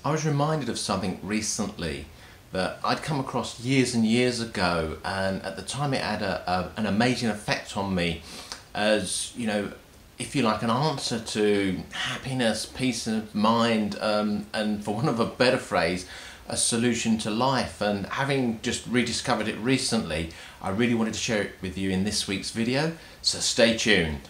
I was reminded of something recently that I'd come across years and years ago, and at the time it had an amazing effect on me as, if you like, an answer to happiness, peace of mind, and for want of a better phrase, a solution to life. And having just rediscovered it recently, I really wanted to share it with you in this week's video, so stay tuned.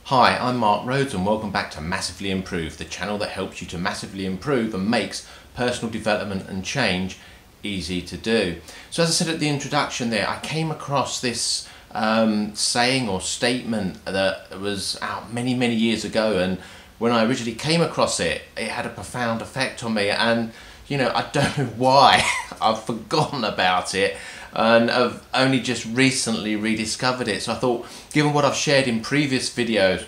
Hi, I'm Mark Rhodes and welcome back to Massively Improve, the channel that helps you to massively improve and makes personal development and change easy to do. So as I said at the introduction there, I came across this saying or statement that was out many years ago, and when I originally came across it, it had a profound effect on me, and I don't know why I've forgotten about it and I've only just recently rediscovered it. So I thought, given what I've shared in previous videos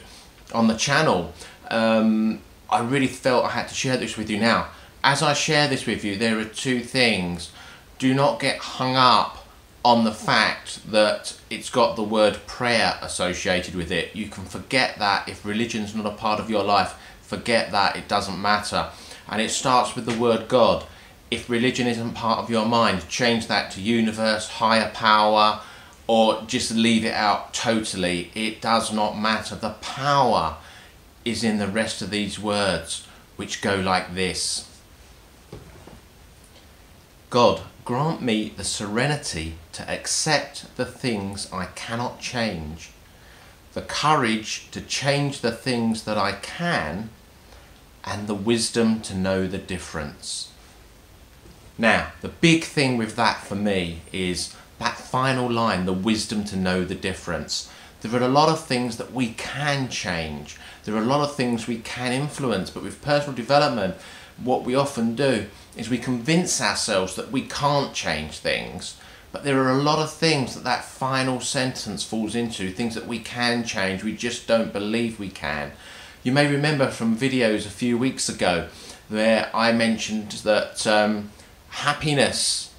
on the channel, I really felt I had to share this with you now. As I share this with you, there are two things. Do not get hung up on the fact that it's got the word prayer associated with it. You can forget that. If religion's not a part of your life, forget that, it doesn't matter. And it starts with the word God. If religion isn't part of your mind, change that to universe, higher power, or just leave it out totally. It does not matter. The power is in the rest of these words, which go like this. God, grant me the serenity to accept the things I cannot change, the courage to change the things that I can, and the wisdom to know the difference. Now, the big thing with that for me is that final line, the wisdom to know the difference. There are a lot of things that we can change. There are a lot of things we can influence, but with personal development, what we often do is we convince ourselves that we can't change things, but there are a lot of things that final sentence falls into, things that we can change, we just don't believe we can. You may remember from videos a few weeks ago where I mentioned that happiness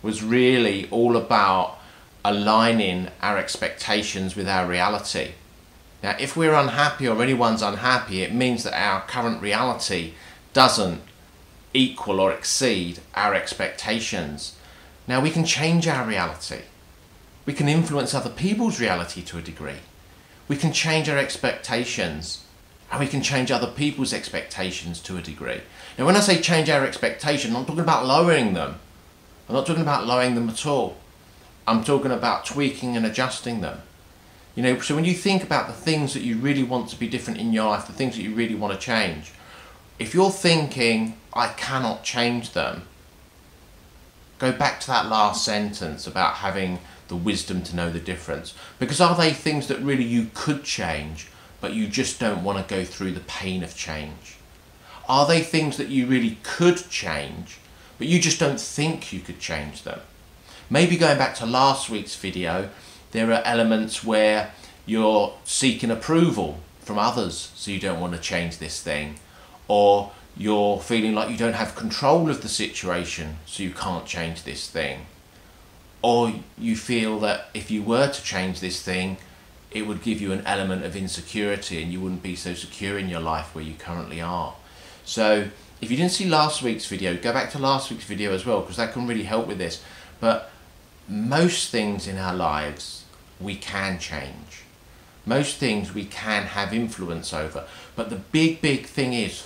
was really all about aligning our expectations with our reality. Now, if we're unhappy or anyone's unhappy, it means that our current reality doesn't equal or exceed our expectations. Now, we can change our reality. We can influence other people's reality to a degree. We can change our expectations, and we can change other people's expectations to a degree. Now, when I say change our expectations, I'm not talking about lowering them. I'm not talking about lowering them at all. I'm talking about tweaking and adjusting them. So when you think about the things that you really want to be different in your life, the things that you really want to change, if you're thinking, I cannot change them, go back to that last sentence about having the wisdom to know the difference. Because are they things that really you could change, but you just don't want to go through the pain of change? Are they things that you really could change, but you just don't think you could change them? Maybe going back to last week's video, there are elements where you're seeking approval from others, so you don't want to change this thing. Or you're feeling like you don't have control of the situation, so you can't change this thing. Or you feel that if you were to change this thing, it would give you an element of insecurity and you wouldn't be so secure in your life where you currently are. So if you didn't see last week's video, go back to last week's video as well, because that can really help with this. But most things in our lives we can change. Most things we can have influence over. But the big thing is,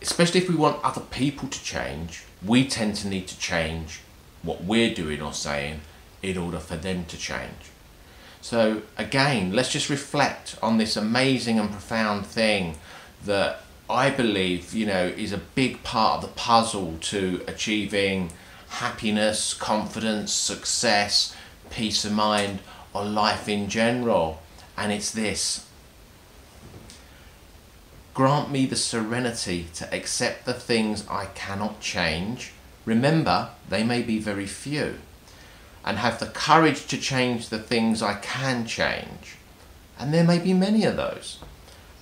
especially if we want other people to change, we tend to need to change what we're doing or saying in order for them to change. So again, let's just reflect on this amazing and profound thing that I believe, is a big part of the puzzle to achieving happiness, confidence, success, peace of mind, or life in general. And it's this: grant me the serenity to accept the things I cannot change. Remember, they may be very few. And have the courage to change the things I can change. And there may be many of those.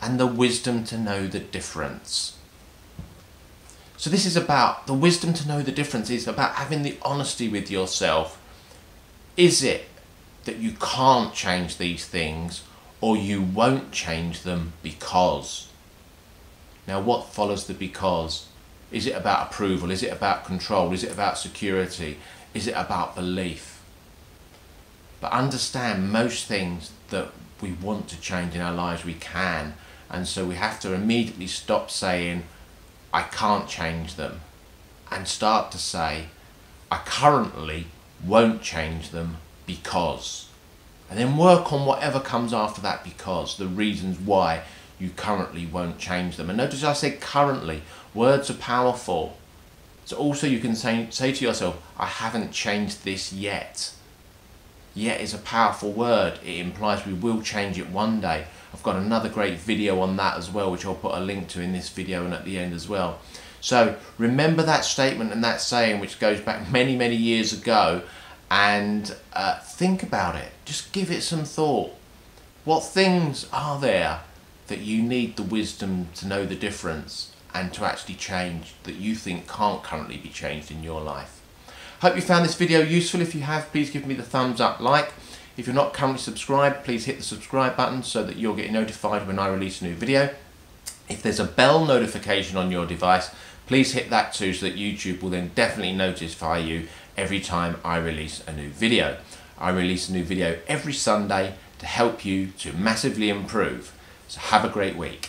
And the wisdom to know the difference. So this is about, the wisdom to know the difference is about having the honesty with yourself. Is it that you can't change these things, or you won't change them because. Now what follows the because? Is it about approval? Is it about control? Is it about security? Is it about belief? But understand, most things that we want to change in our lives we can, and so we have to immediately stop saying I can't change them and start to say I currently won't change them because, and then work on whatever comes after that because, the reasons why you currently won't change them. And notice I said currently. Words are powerful. So also you can say to yourself, I haven't changed this yet. Yet is a powerful word. It implies we will change it one day. I've got another great video on that as well, which I'll put a link to in this video and at the end as well. So remember that statement and that saying, which goes back many, many years ago, and think about it. Just give it some thought. What things are there that you need the wisdom to know the difference and to actually change, that you think can't currently be changed in your life? Hope you found this video useful. If you have, please give me the thumbs up like. If you're not currently subscribed, please hit the subscribe button so that you'll get notified when I release a new video. If there's a bell notification on your device, please hit that too, so that YouTube will then definitely notify you every time I release a new video. I release a new video every Sunday to help you to massively improve. So have a great week.